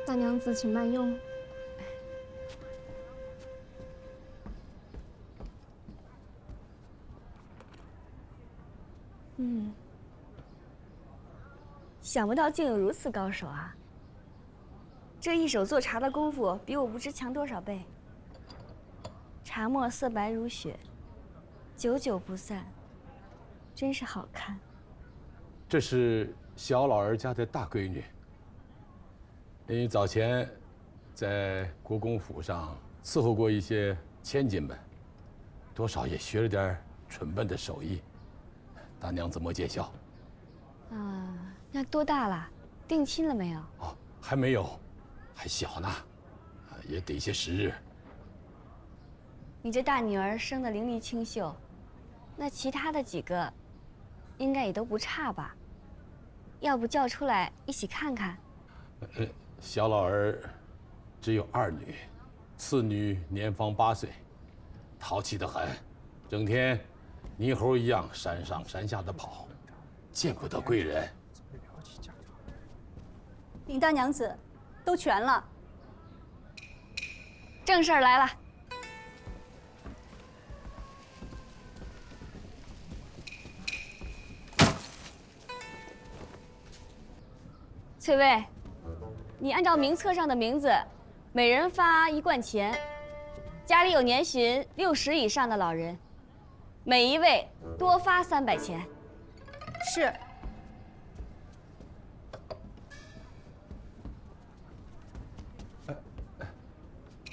大娘子请慢用。想不到竟有如此高手啊！这一手做茶的功夫，比我不知强多少倍。茶沫色白如雪，久久不散，真是好看。这是小老儿家的大闺女。因为早前在国公府上伺候过一些千金们，多少也学了点蠢笨的手艺。大娘子莫见笑。那多大了？定亲了没有？哦，还没有，还小呢，也得些时日。你这大女儿生得伶俐清秀，那其他的几个，应该也都不差吧？要不叫出来一起看看？小老儿只有二女，次女年方8岁，淘气得很，整天泥猴一样山上山下的跑，见不得贵人。禀大娘子，都全了。正事儿来了。翠微，你按照名册上的名字，每人发1贯钱。家里有年旬60以上的老人，每一位多发300钱。是。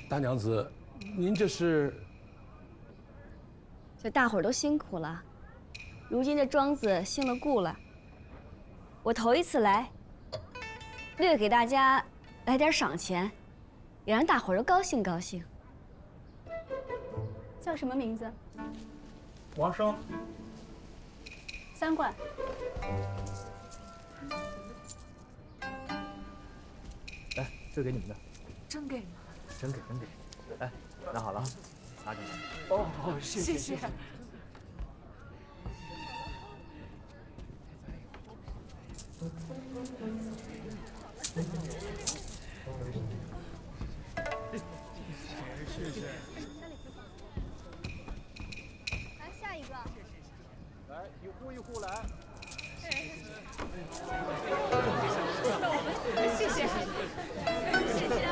大娘子，您这是？这大伙儿都辛苦了，如今这庄子兴了故了，我头一次来，略给大家来点赏钱，也让大伙儿都高兴高兴。叫什么名字？王生。3贯。来，这给你们的。真给吗？真给。来，拿好了，拿着。哦，谢谢。来下一个。来，一户一户来。谢谢。谢谢啊。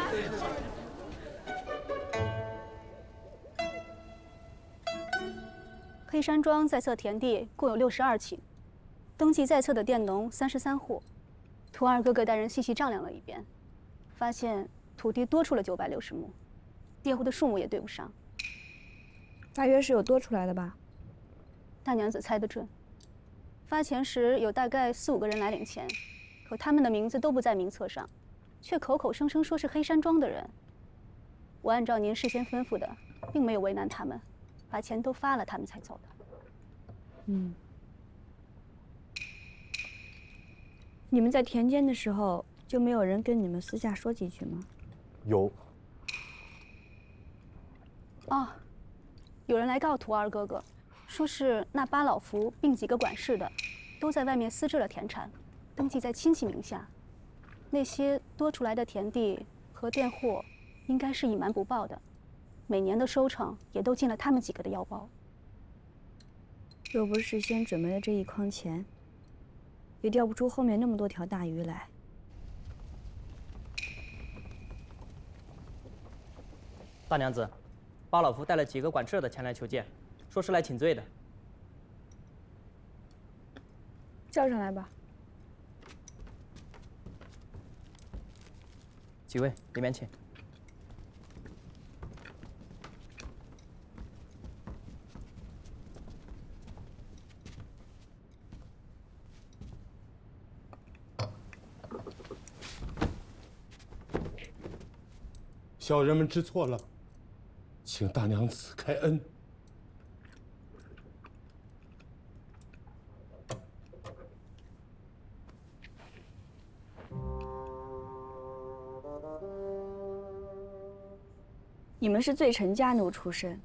黑山庄在册田地共有62顷，登记在册的佃农33户。徒儿哥哥带人细细丈量了一遍，发现土地多出了960亩，佃户的数目也对不上。大约是有多出来的吧？大娘子猜得准。发钱时有大概4、5个人来领钱，可他们的名字都不在名册上，却口口声声说是黑山庄的人。我按照您事先吩咐的，并没有为难他们，把钱都发了，他们才走的。你们在田间的时候，就没有人跟你们私下说几句吗？有。哦，有人来告徒儿哥哥，说是那8老福并几个管事的，都在外面私置了田产，登记在亲戚名下。那些多出来的田地和佃货，应该是隐瞒不报的，每年的收成也都进了他们几个的腰包。若不是先准备了这一筐钱，也钓不出后面那么多条大鱼来。大娘子，8老福带了几个管事的前来求见，说是来请罪的。叫上来吧。几位，里面请。小人们知错了，请大娘子开恩。你们是罪臣家奴出身，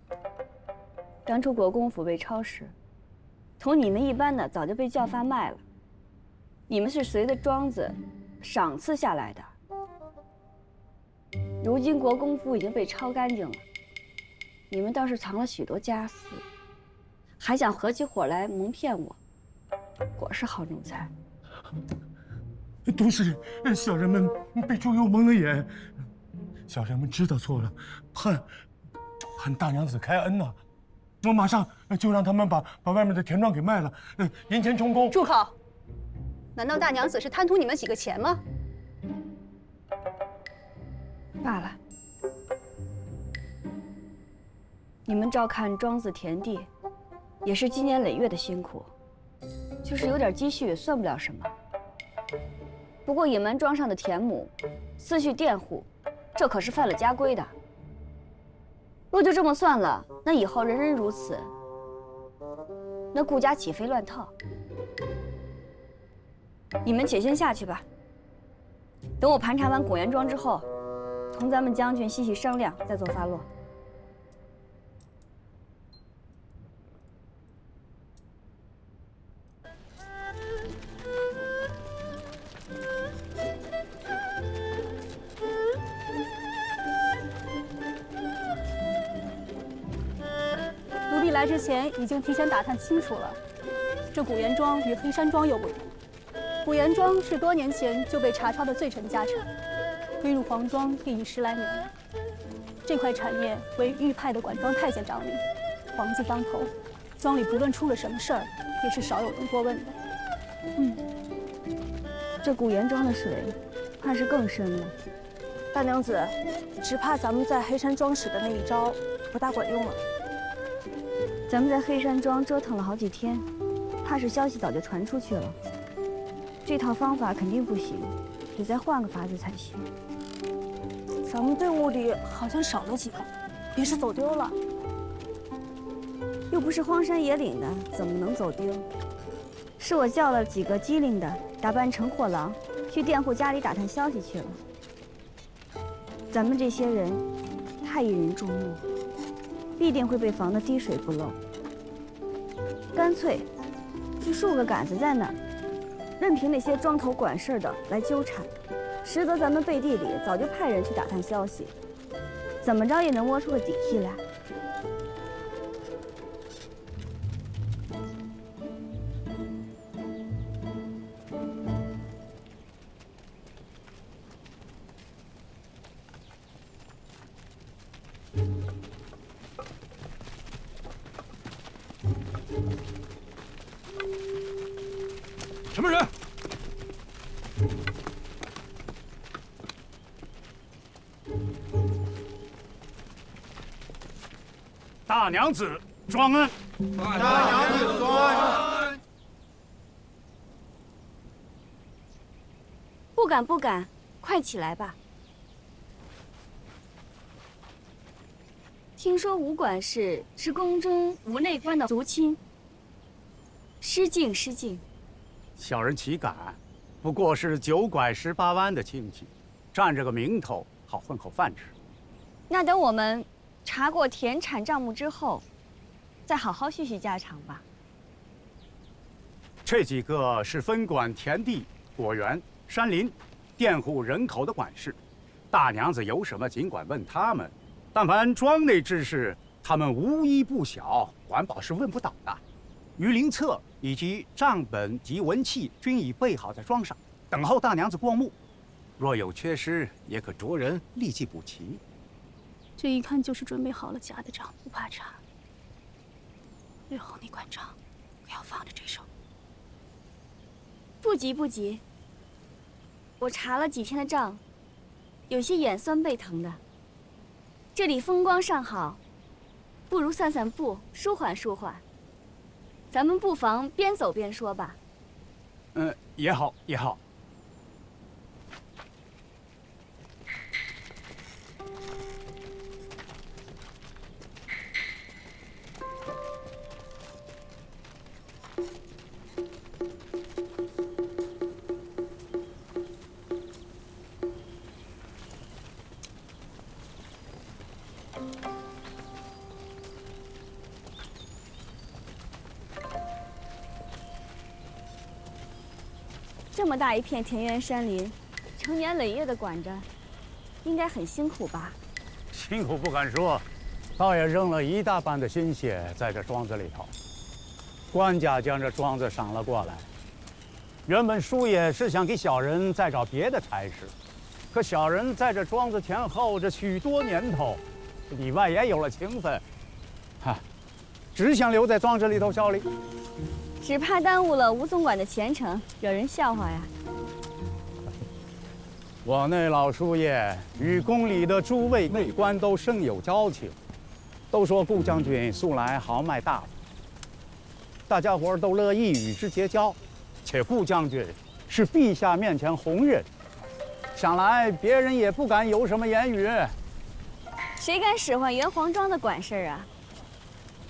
当初国公府被抄时，同你们一般的早就被教发卖了。你们是随着庄子赏赐下来的，如今国公府已经被抄干净了，你们倒是藏了许多家私，还想合起伙来蒙骗我，果是好奴才。都是小人们被猪油蒙了眼，小人们知道错了，盼大娘子开恩呐！我马上就让他们把外面的田庄给卖了，银钱充公。住口！难道大娘子是贪图你们几个钱吗？罢了，你们照看庄子田地，也是积年累月的辛苦，就是有点积蓄也算不了什么。不过隐瞒庄上的田亩，私蓄佃户，这可是犯了家规的。若就这么算了，那以后人人如此，那顾家岂非乱套？你们且先下去吧，等我盘查完果园庄之后，同咱们将军细细商量，再做发落。奴婢来之前已经提前打探清楚了，这古岩庄与黑山庄有不同。古岩庄是多年前就被查抄的罪臣家产，归入皇庄亦已10来年了。这块产业为御派的管庄太监掌理，皇字当头，庄里不论出了什么事儿，也是少有人过问的。这古岩庄的水，怕是更深了。大娘子，只怕咱们在黑山庄使的那一招不大管用了。咱们在黑山庄折腾了好几天，怕是消息早就传出去了。这套方法肯定不行，得再换个法子才行。咱们队伍里好像少了几个，别是走丢了。又不是荒山野岭的，怎么能走丢？是我叫了几个机灵的，打扮成货郎，去佃户家里打探消息去了。咱们这些人太引人注目，必定会被防得滴水不漏。干脆就竖个杆子在那儿，任凭那些庄头管事的来纠缠，实则咱们背地里早就派人去打探消息，怎么着也能摸出个底细来。什么人？大娘子庄恩。大娘子庄恩。不敢不敢，快起来吧。听说吴管事是宫中吴内官的族亲，失敬失敬。小人岂敢，不过是9拐18弯的亲戚，占着个名头，好混口饭吃。那等我们查过田产账目之后，再好好叙叙家常吧。这几个是分管田地、果园、山林、佃户人口的管事，大娘子有什么尽管问他们，但凡庄内之事，他们无一不晓，管保是问不倒的。榆林册以及账本及文契均已备好在庄上，等候大娘子过目。若有缺失，也可着人立即补齐。这一看就是准备好了假的账，不怕查。日后你管账，可要放着这手。不急不急，我查了几天的账，有些眼酸背疼的。这里风光尚好，不如散散步，舒缓舒缓。咱们不妨边走边说吧。也好，也好。这么大一片田园山林，成年累月的管着，应该很辛苦吧？辛苦不敢说，倒也扔了一大半的心血在这庄子里头。官家将这庄子赏了过来，原本叔爷是想给小人再找别的差事，可小人在这庄子前后这许多年头，里外也有了情分，只想留在庄子里头效力。只怕耽误了吴总管的前程，惹人笑话呀。我那老叔爷与宫里的诸位内官都甚有交情，都说顾将军素来豪迈大方，大家伙都乐意与之结交。且顾将军是陛下面前红人，想来别人也不敢有什么言语。谁敢使唤元皇庄的管事啊？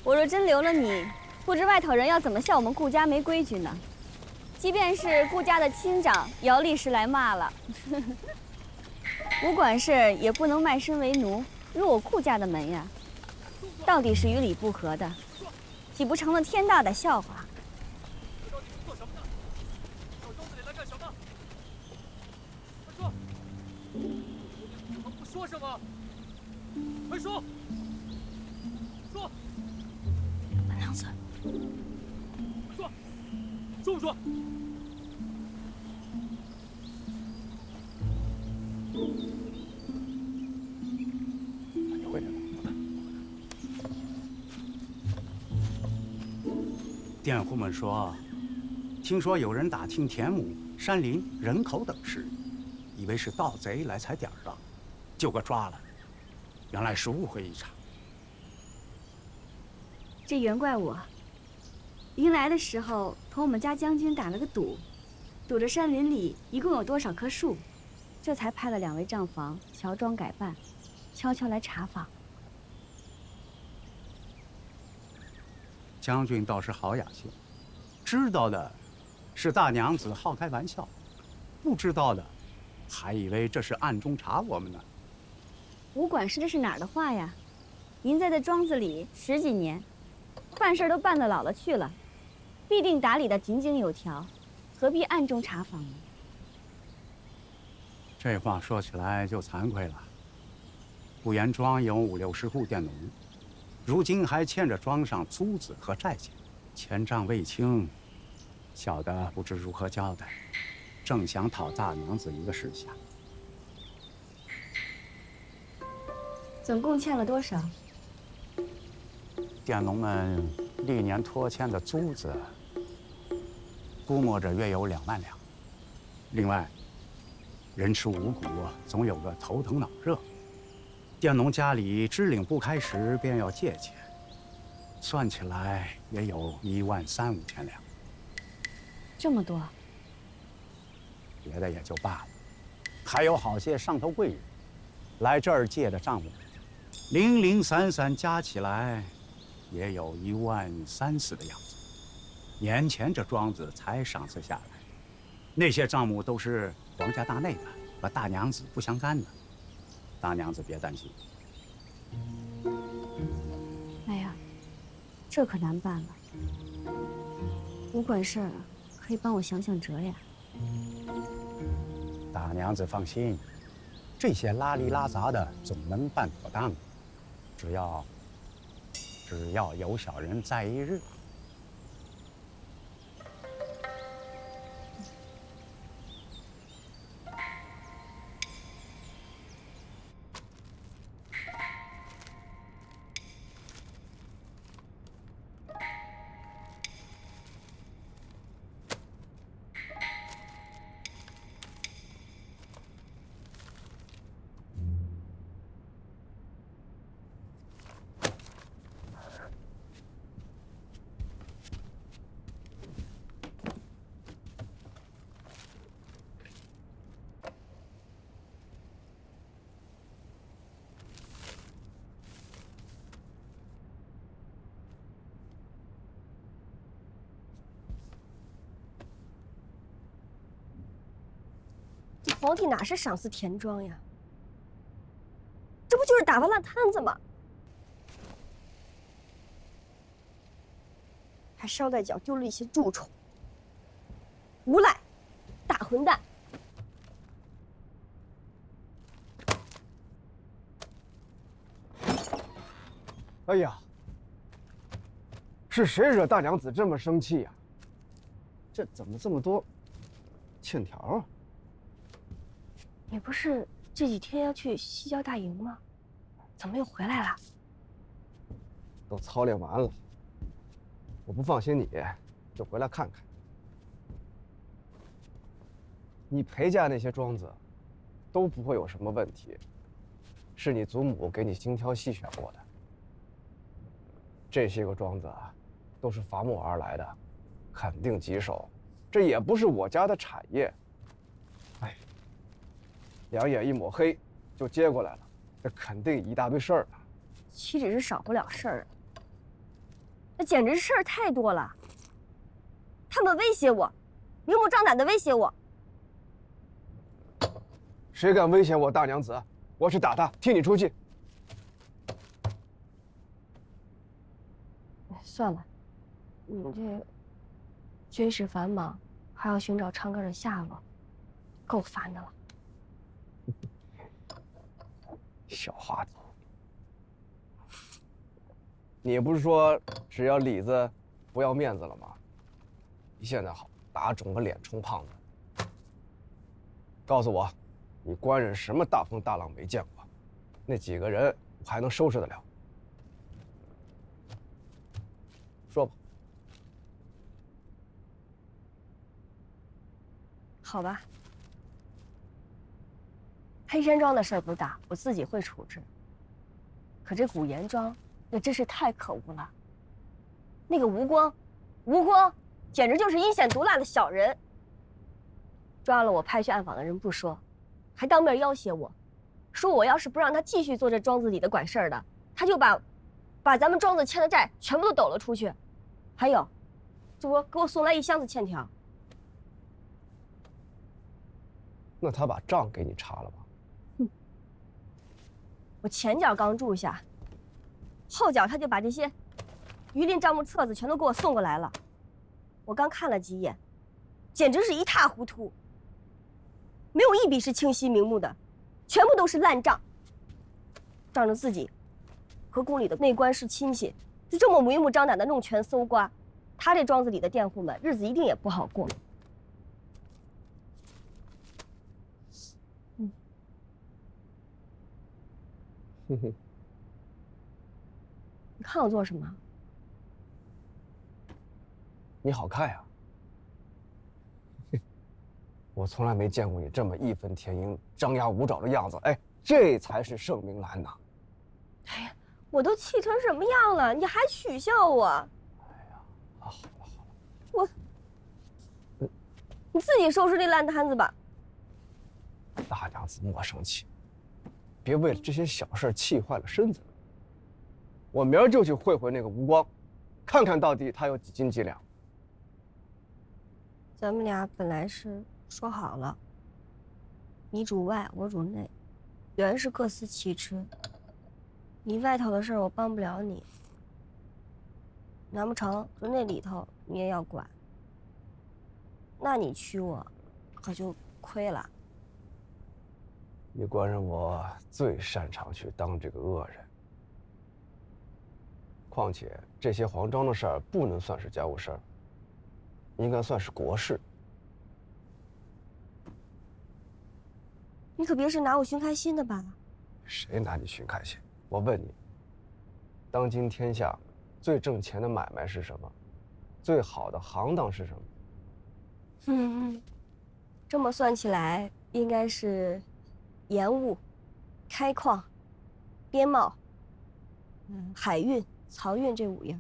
我若真留了你，不知外头人要怎么笑我们顾家没规矩呢？即便是顾家的亲长，也要立时来骂了。吴管事也不能卖身为奴，入我顾家的门呀。到底是与理不合的，岂不成了天大的笑话？做什么呢？到庄子里来干什么？快说！你们不说什么？快说！说！大娘子，说！说不说？你回来了。佃户们说，听说有人打听田亩、山林、人口等事，以为是盗贼来踩点上，就给抓了。原来是误会一场。这原怪我。临来的时候，同我们家将军打了个赌，赌着山林里一共有多少棵树，这才派了2位账房乔装改扮，悄悄来查访。将军倒是好雅兴，知道的是大娘子好开玩笑，不知道的还以为这是暗中查我们呢。吴管事，这是哪儿的话呀？您在这庄子里10几年，办事都办得老了去了，必定打理得井井有条，何必暗中查访呢？这话说起来就惭愧了。不言庄有50、60户佃农，如今还欠着庄上租子和债钱，钱账未清，小的不知如何交代，正想讨大娘子一个示下。总共欠了多少？佃农们历年拖欠的租子，估摸着约有2万两。另外，人吃五谷，总有个头疼脑热。佃农家里支领不开时，便要借钱，算起来也有1万3、5千两。这么多？别的也就罢了，还有好些上头贵人来这儿借的账目，零零散散加起来，也有1万3、4的样子。年前这庄子才赏赐下来，那些账目都是皇家大内的，和大娘子不相干的。大娘子别担心。哎呀，这可难办了。吴管事儿，可以帮我想想辙呀。大娘子放心，这些拉里拉杂的总能办妥当，只要有小人在一日。皇帝哪是赏赐田庄呀？这不就是打发烂摊子吗？还捎带脚丢了一些蛀虫，无赖，大混蛋！哎呀，是谁惹大娘子这么生气呀？这怎么这么多欠条啊？你不是这几天要去西郊大营吗？怎么又回来了？都操练完了，我不放心你，就回来看看。你裴家那些庄子都不会有什么问题，是你祖母给你精挑细选过的。这些个庄子啊，都是伐木而来的，肯定棘手。这也不是我家的产业。哎，两眼一抹黑就接过来了，这肯定一大堆事儿呢。岂止是少不了事儿啊，那简直是事儿太多了。他们威胁我，明目张胆的威胁我。谁敢威胁我大娘子，我去打他，替你出气。算了，你这军事繁忙，还要寻找昌哥的下落，够烦的了。小花子，你不是说只要里子不要面子了吗？你现在好，打肿个脸充胖子。告诉我，你官人什么大风大浪没见过？那几个人我还能收拾得了？说吧。好吧，黑山庄的事儿不大，我自己会处置。可这古岩庄，那真是太可恶了。那个吴光，简直就是阴险毒辣的小人。抓了我派去暗访的人不说，还当面要挟我，说我要是不让他继续做这庄子里的管事儿的，他就把咱们庄子欠的债全部都抖了出去。还有，就说给我送来1箱子欠条。那他把账给你查了吗？我前脚刚住下，后脚他就把这些榆林账目册子全都给我送过来了。我刚看了几眼，简直是一塌糊涂，没有一笔是清晰明目的，全部都是烂账，仗着自己和宫里的内官是亲戚，就这么明目张胆的弄权搜刮，他这庄子里的佃户们日子一定也不好过。你看我做什么？你好看呀！我从来没见过你这么义愤填膺、张牙舞爪的样子。哎，这才是盛名兰呐！哎呀，我都气成什么样了，你还取笑我？哎呀，好了，你自己收拾这烂摊子吧。大娘子莫生气，别为了这些小事气坏了身子。我明儿就去会会那个吴光，看看到底他有几斤几两。咱们俩本来是说好了，你主外，我主内，原是各司其职。你外头的事儿我帮不了你，难不成就那里头你也要管？那你娶我，可就亏了。你官人我最擅长去当这个恶人。况且这些黄庄的事儿不能算是家务事儿，应该算是国事。你可别是拿我寻开心的吧？谁拿你寻开心？我问你，当今天下最挣钱的买卖是什么？最好的行当是什么？这么算起来，应该是盐务、开矿、边贸、海运、漕运这5样。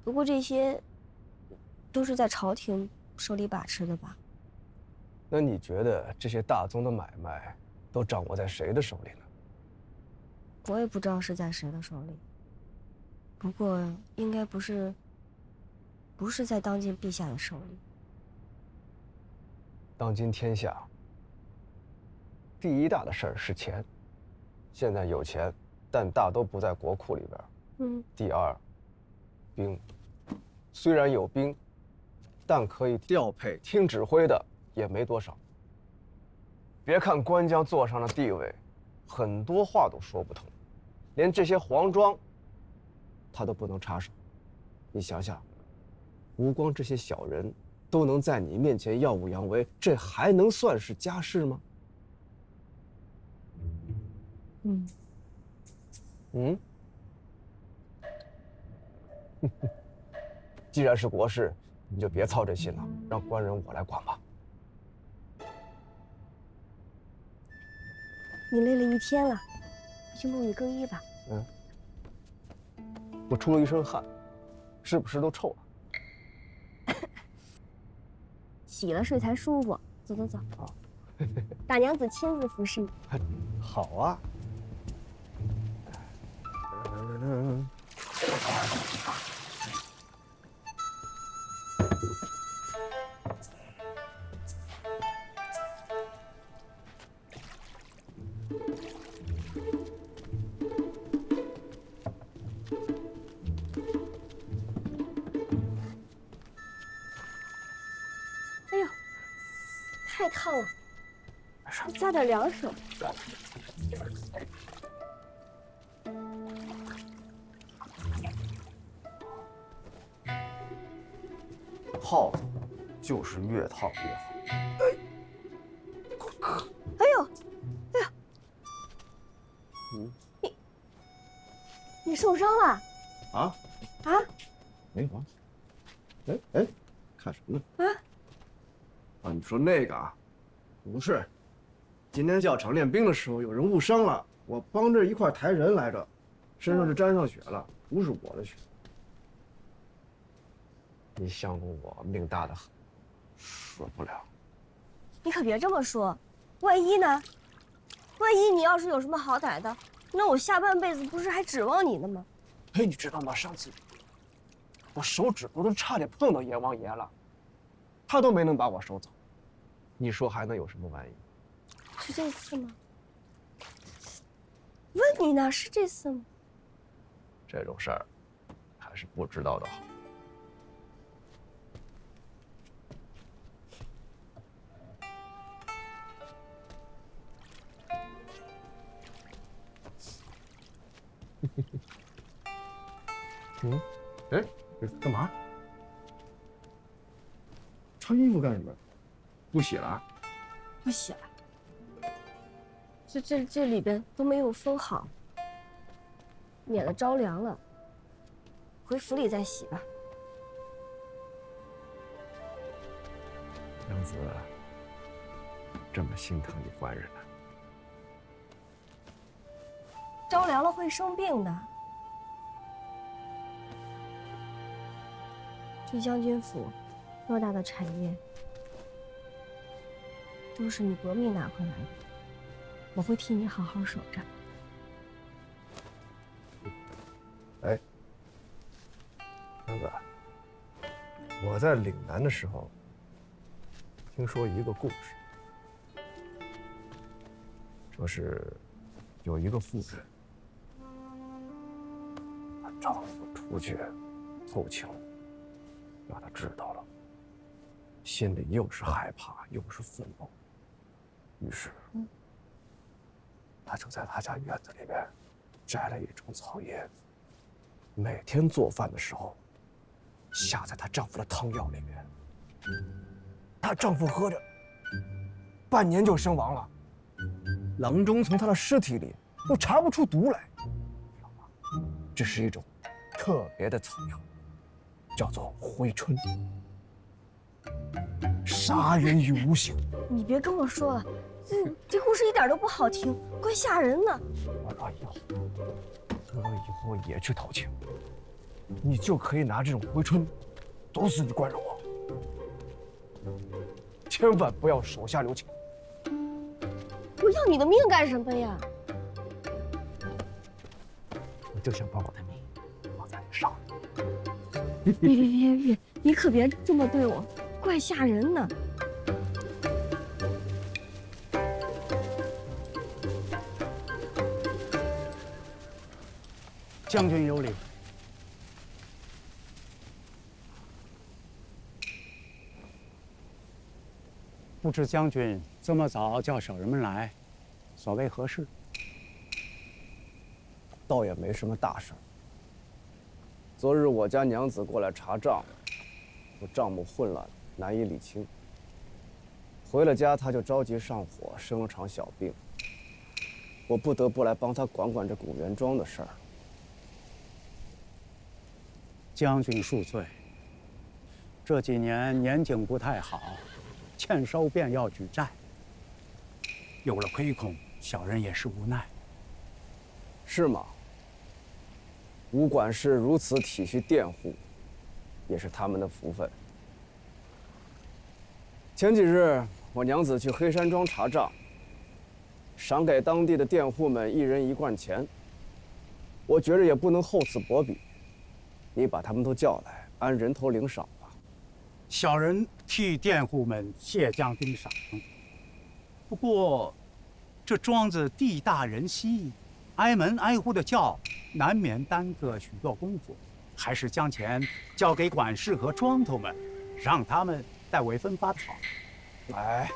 不过这些都是在朝廷手里把持的吧？那你觉得这些大宗的买卖都掌握在谁的手里呢？我也不知道是在谁的手里。不过应该不是在当今陛下的手里。当今天下，第一大的事儿是钱。现在有钱，但大都不在国库里边。第二，兵。虽然有兵，但可以调配、听指挥的也没多少。别看官将坐上了地位，很多话都说不通，连这些黄庄他都不能插手。你想想，吴光这些小人都能在你面前耀武扬威，这还能算是家事吗？既然是国事，你就别操这心了，让官人我来管吧。你累了一天了，去梦里更衣吧。我出了一身汗，是不是都臭了？洗了睡才舒服。走走走。大娘子亲自服侍你。好啊。哎呦，太烫了，加点凉水。泡子就是越烫越好。哎呦，哎呀，你受伤了？啊？没有啊。哎，看什么呢？啊，你说那个啊？不是，今天教场练兵的时候有人误伤了，我帮着一块抬人来着，身上就沾上血了，不是我的血。你相公我命大得很，死不了。你可别这么说，万一呢？万一你要是有什么好歹的，那我下半辈子不是还指望你呢吗？哎，你知道吗？上次我手指头都差点碰到阎王爷了，他都没能把我收走。你说还能有什么玩意？是这次吗？问你呢，是这次吗？这种事儿还是不知道的好。哎，干嘛？穿衣服干什么？不洗了？不洗了。这里边都没有封好，免得着凉了。回府里再洗吧。娘子，这么心疼你官人呢？着凉了会生病的。这将军府偌大的产业，都是你搏命拿回来的，我会替你好好守着。哎，娘子，我在岭南的时候，听说一个故事，说是有一个妇人，她丈夫出去偷情，让她知道了，心里又是害怕又是愤怒，于是，她就在她家院子里边摘了一种草叶，每天做饭的时候下在她丈夫的汤药里面，她丈夫喝着，半年就身亡了。郎中从她的尸体里都查不出毒来，知道吗？这是一种特别的草药，叫做回春，杀人于无形。你别跟我说了，这故事一点都不好听，怪吓人的。我以后也去偷情，你就可以拿这种回春毒死你官人我，千万不要手下留情。我要你的命干什么呀？我就想把我的命放在你上别，你可别这么对我，怪吓人呢。将军有礼。不知将军这么早叫小人们来，所谓何事？倒也没什么大事，昨日我家娘子过来查账，说账目混乱，难以理清。回了家，她就着急上火，生了场小病。我不得不来帮她管管这古元庄的事儿。将军恕罪。这几年年景不太好，欠收便要举债，有了亏空，小人也是无奈。是吗？吴管事如此体恤佃户，也是他们的福分。前几日我娘子去黑山庄查账，赏给当地的佃户们1人1贯钱。我觉着也不能厚此薄彼，你把他们都叫来，按人头领赏吧。小人替佃户们谢将军赏。不过，这庄子地大人稀，挨门挨户的叫，难免耽搁许多功夫。还是将钱交给管事和庄头们，让他们代为分发的好。哎，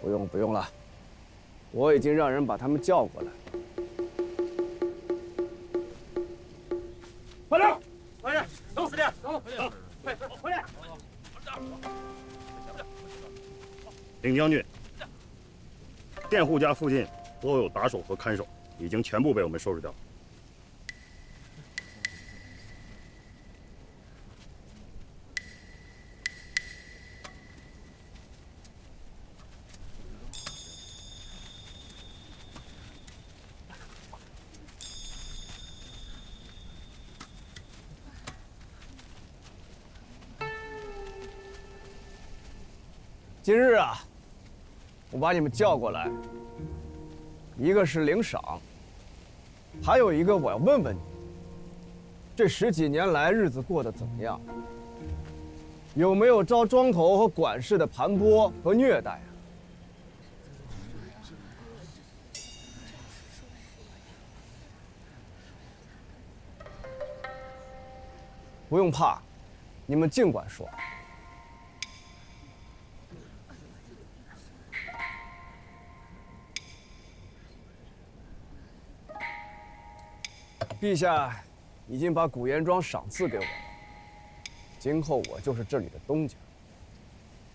不用了，我已经让人把他们叫过来。快点，快点，弄死点，快回来！领将军，佃户家附近都有打手和看守，已经全部被我们收拾掉。今日啊，我把你们叫过来，一个是领赏，还有一个我要问问你，这10几年来日子过得怎么样？有没有遭庄头和管事的盘剥和虐待啊？不用怕，你们尽管说。陛下已经把古岩庄赏赐给我了，今后我就是这里的东家，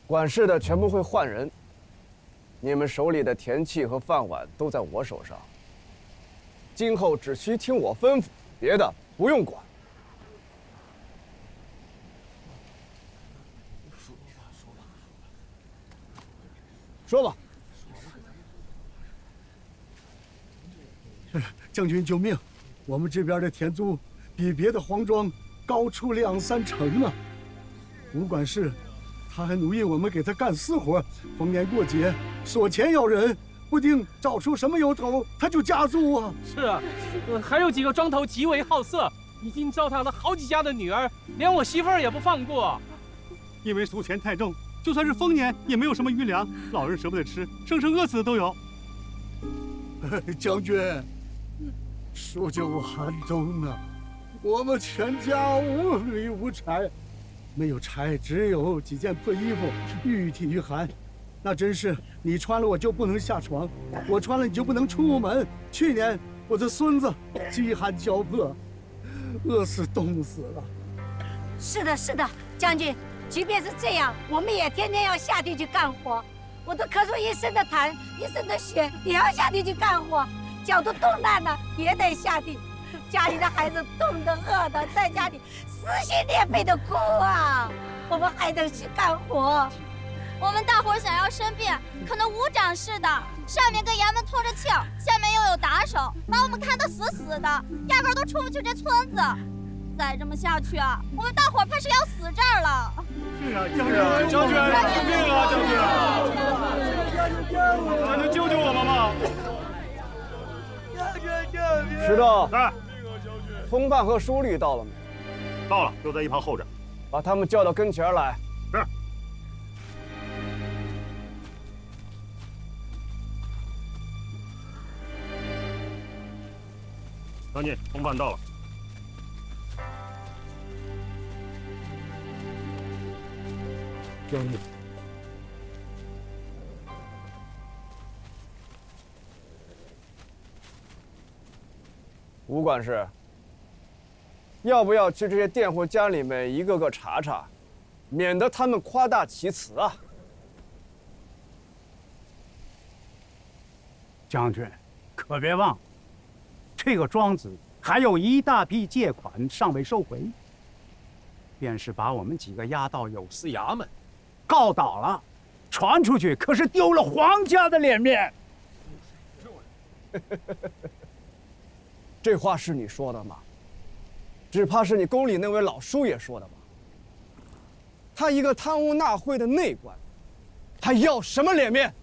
管事的全部会换人，你们手里的田契和饭碗都在我手上，今后只需听我吩咐，别的不用管。说吧。将军救命！我们这边的田租比别的黄庄高出2、3成呢。吴管事，他还奴役我们给他干私活，逢年过节索钱要人，不定找出什么由头，他就加租啊。是啊，还有几个庄头极为好色，已经糟蹋了好几家的女儿，连我媳妇儿也不放过。因为俗钱太重，就算是丰年也没有什么余粮，老人舍不得吃，生生饿死的都有。将军，数九寒冬啊，我们全家无米无柴，没有柴，只有几件破衣服，御体御寒。那真是你穿了我就不能下床，我穿了你就不能出门。去年我的孙子饥寒交迫，饿死冻死了。是的，是的，将军，即便是这样，我们也天天要下地去干活。我都咳出一身的痰，一身的血，也要下地去干活。脚都冻烂了，也得下地。家里的孩子冻得饿的，在家里撕心裂肺的哭啊！我们还得去干活。我们大伙想要申辩，可能无长势的，上面跟衙门透着气儿，下面又有打手，把我们看得死死的，压根都出不去这村子。再这么下去啊，我们大伙怕是要死这儿了。是啊，将军，救命啊，将军！将军救救我们吧！石头，在。通判和书吏到了没？到了，就在一旁候着。把他们叫到跟前来。是。将军，通判到了。将军，吴管事，要不要去这些佃户家里面一个个查查，免得他们夸大其词啊？将军，可别忘了，这个庄子还有一大批借款尚未收回。便是把我们几个押到有司衙门，告倒了，传出去可是丢了皇家的脸面。这话是你说的吗？只怕是你宫里那位老叔爷说的吧？他一个贪污纳贿的内官，还要什么脸面？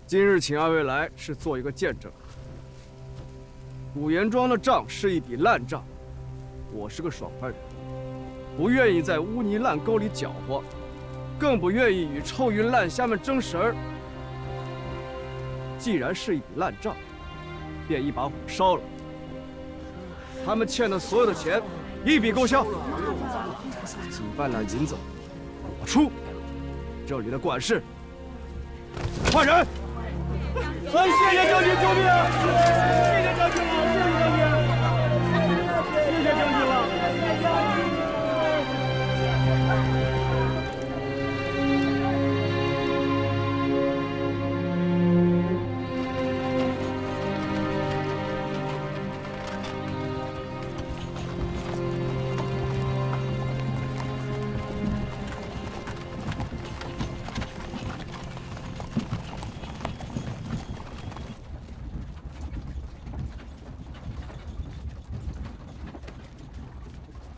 今日请二位来是做一个见证。古岩庄的账是一笔烂账，我是个爽快人，不愿意在污泥烂沟里搅和，更不愿意与臭鱼烂虾们争食儿。既然是一笔烂账，便一把火烧了。他们欠的所有的钱，一笔勾销。几万两银子，我出。这里的管事，换人。谢谢将军救命！谢谢将军了，谢谢将军！谢谢将军了。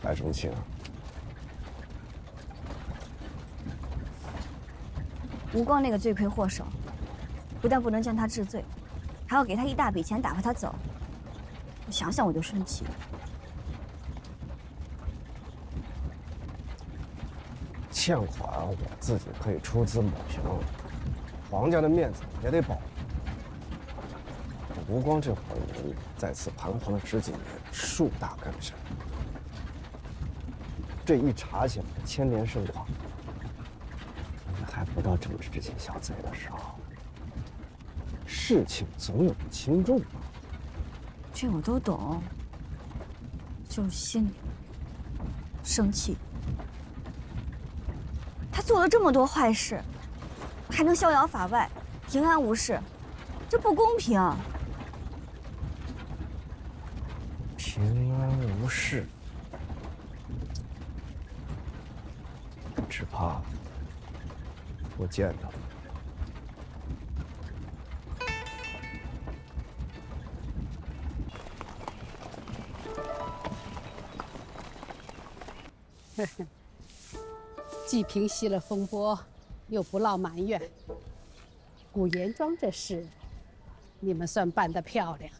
白崇庆，吴光那个罪魁祸首，不但不能将他治罪，还要给他一大笔钱打发他走。我想想我就生气。欠款我自己可以出资抹平，皇家的面子也得保。吴光这伙人在此彷徨了10几年，树大根深。这一查起来牵连甚广，还不到政治这些小贼的时候。事情总有轻重吧？这我都懂，就是心里生气。他做了这么多坏事，还能逍遥法外、平安无事，这不公平。平安无事。只怕我见到。既平息了风波，又不落埋怨。古岩庄这事，你们算办得漂亮。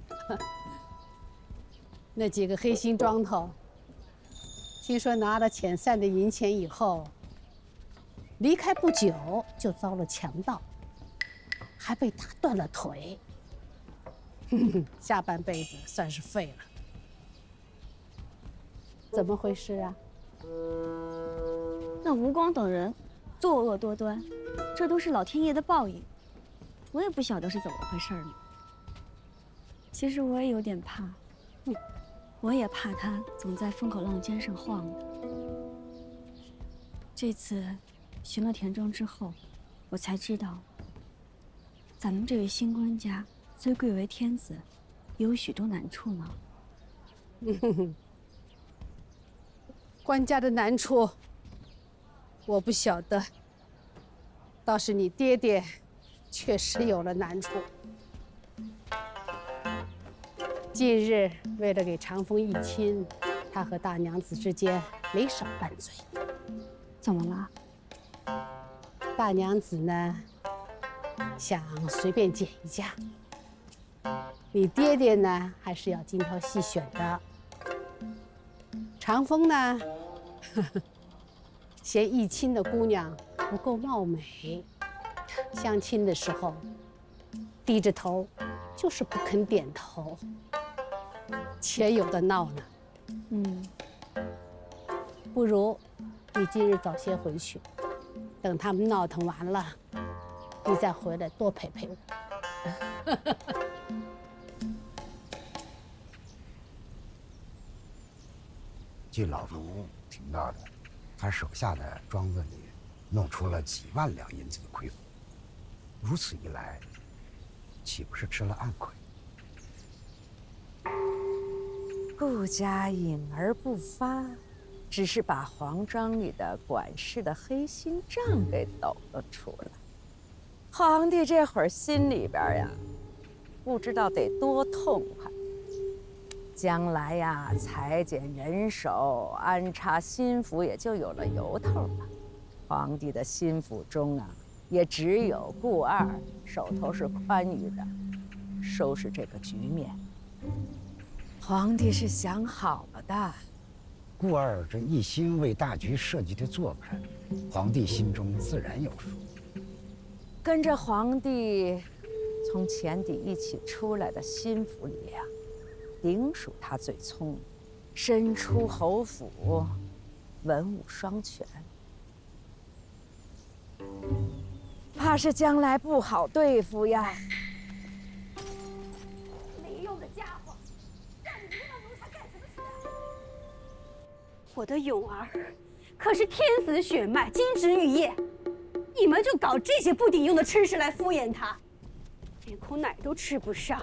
那几个黑心庄头，听说拿了遣散的银钱以后，离开不久就遭了强盗，还被打断了腿。下半辈子算是废了。怎么回事啊？那吴光等人作恶多端，这都是老天爷的报应。我也不晓得是怎么回事呢。其实我也有点怕，我也怕他总在风口浪尖上晃的。这次寻了田庄之后，我才知道，咱们这位新官家虽贵为天子，也有许多难处呢。官家的难处，我不晓得。倒是你爹爹，确实有了难处。近日为了给长风议亲，他和大娘子之间没少拌嘴。怎么了？大娘子呢，想随便捡一家，你爹爹呢，还是要精挑细选的。长风呢，嫌义亲的姑娘不够貌美，相亲的时候低着头，就是不肯点头，且有的闹呢。不如你今日早些回去，等他们闹腾完了，你再回来多陪陪我。据老奴听到的，他手下的庄子里弄出了几万两银子的亏空，如此一来，岂不是吃了暗亏？顾家隐而不发，只是把皇庄里的管事的黑心账给抖了出来。皇帝这会儿心里边呀，不知道得多痛快。将来呀，裁减人手，安插心腹，也就有了由头了。皇帝的心腹中啊，也只有顾二手头是宽裕的，收拾这个局面。皇帝是想好了的。顾二这一心为大局设计的做派，皇帝心中自然有数。跟着皇帝从前底一起出来的心腹里呀，顶属他最聪明，身出侯府，文武双全。怕是将来不好对付呀。没用的家伙，让你们让奴才干什么事啊？我的永儿可是天子血脉，金枝玉叶，你们就搞这些不顶用的吃食来敷衍他，连口奶都吃不上，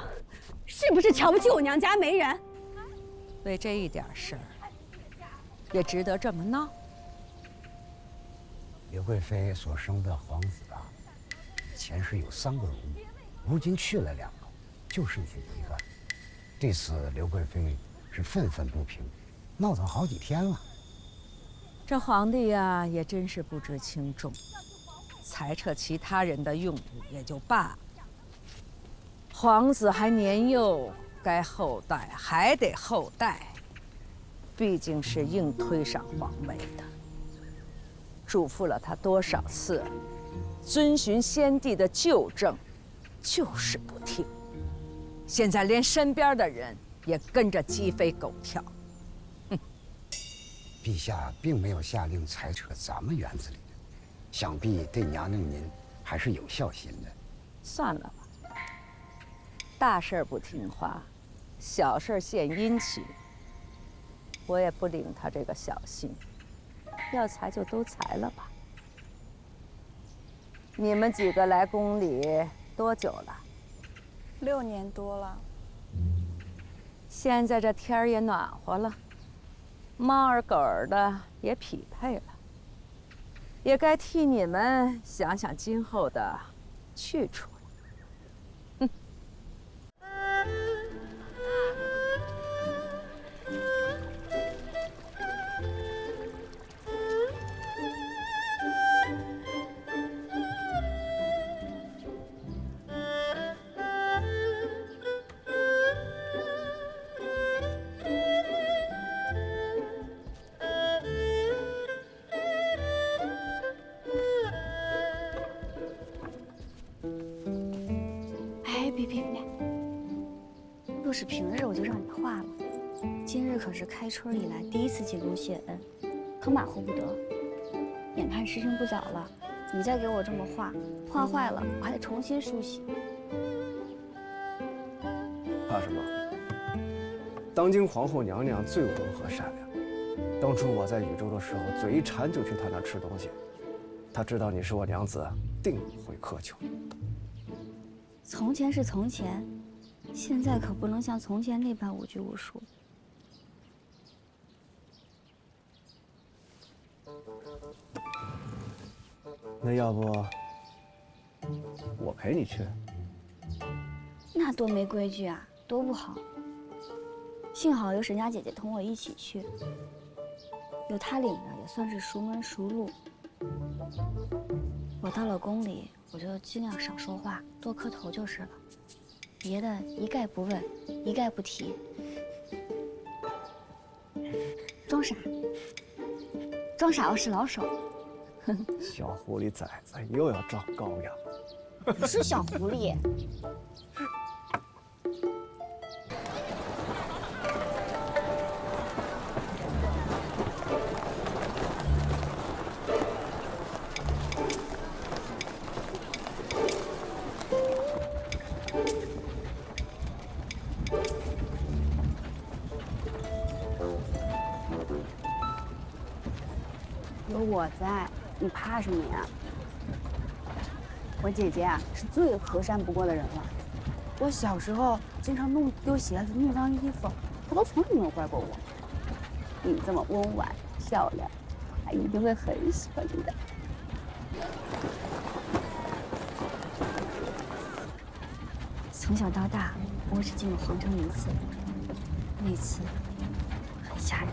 是不是瞧不起我娘家没人？为这一点事儿，也值得这么闹？刘贵妃所生的皇子啊，前世有3个乳母，如今去了2个，就剩下1个。对此，刘贵妃是愤愤不平，闹腾好几天了。这皇帝呀，也真是不知轻重，裁撤其他人的用度也就罢了。皇子还年幼，该后代还得后代，毕竟是硬推上皇位的。嘱咐了他多少次，遵循先帝的旧政，就是不听。现在连身边的人也跟着鸡飞狗跳。陛下并没有下令裁撤咱们园子里的，想必对娘娘您还是有孝心的。算了吧，大事不听话，小事献殷勤，我也不领他这个小心。要裁就都裁了吧。你们几个来宫里多久了？6年多了。现在这天儿也暖和了，猫儿狗儿的也匹配了，也该替你们想想今后的去处了。别！若是平日我就让你画了，今日可是开春以来第一次记录谢恩，可马虎不得。眼看时辰不早了，你再给我这么画，画坏了我还得重新梳洗。怕什么？当今皇后娘娘最温和善良。当初我在禹州的时候，嘴一馋就去她那吃东西。她知道你是我娘子，定不会苛求。从前是从前，现在可不能像从前那般无拘无束。那要不我陪你去？那多没规矩啊，多不好。幸好有沈家姐姐同我一起去，有她领着也算是熟门熟路。我到了宫里，我就尽量少说话，多磕头就是了。别的一概不问，一概不提。装傻，装傻，我是老手。小狐狸崽子又要装羔羊，不是小狐狸。有我在，你怕什么呀？我姐姐啊，是最和善不过的人了。我小时候经常弄丢鞋子、弄脏衣服，她都从来没有怪过我。你这么温婉漂亮，她一定会很喜欢你的。从小到大，我只进过皇城一次，那次很吓人。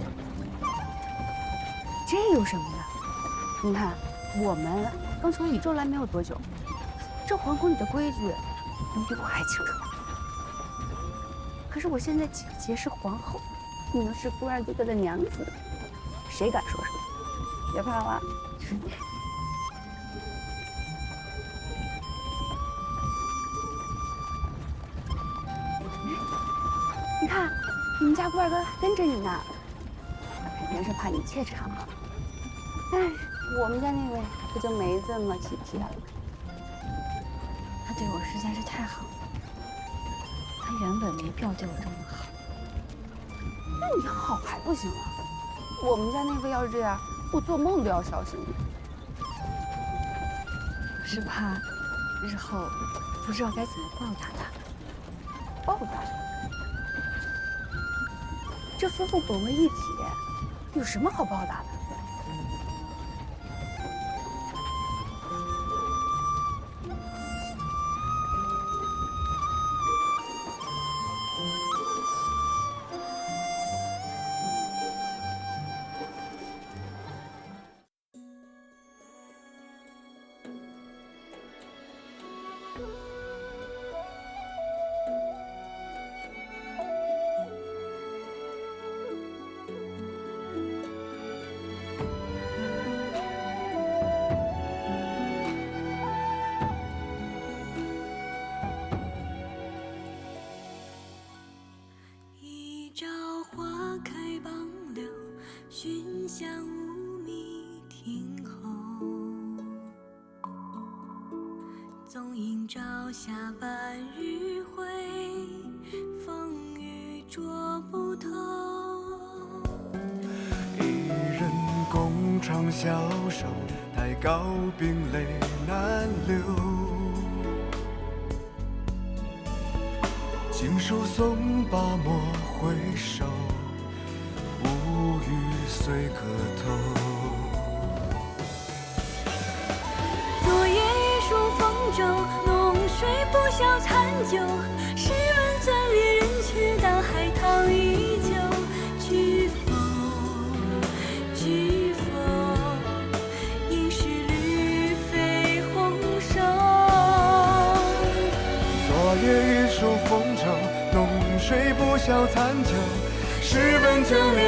这有什么的？你看，我们刚从宇宙来没有多久，这皇宫里的规矩，你比我还清楚。可是我现在姐姐是皇后，你们是孤儿哥哥的娘子，谁敢说什么？别怕了。你看，你们家孤儿哥跟着你呢，肯定是怕你怯场。但是我们家那位可就没这么体贴了。他对我实在是太好了，他原本没必要对我这么好。那你好还不行啊？我们家那位要是这样，我做梦都要小心。我是怕日后不知道该怎么报答他。报答？这夫妇本为一体，有什么好报答的？熏香无觅听候，纵饮朝霞半日晖，风雨捉不透。一人共长消瘦，待高冰泪难流。经书诵罢莫回首，无语随歌头。昨夜一书风骤，浓水不消残酒。试问怎恋人却道海棠依旧。知否？知否？应是绿肥红瘦。昨夜一书风骤，浓水不消残酒。试问怎恋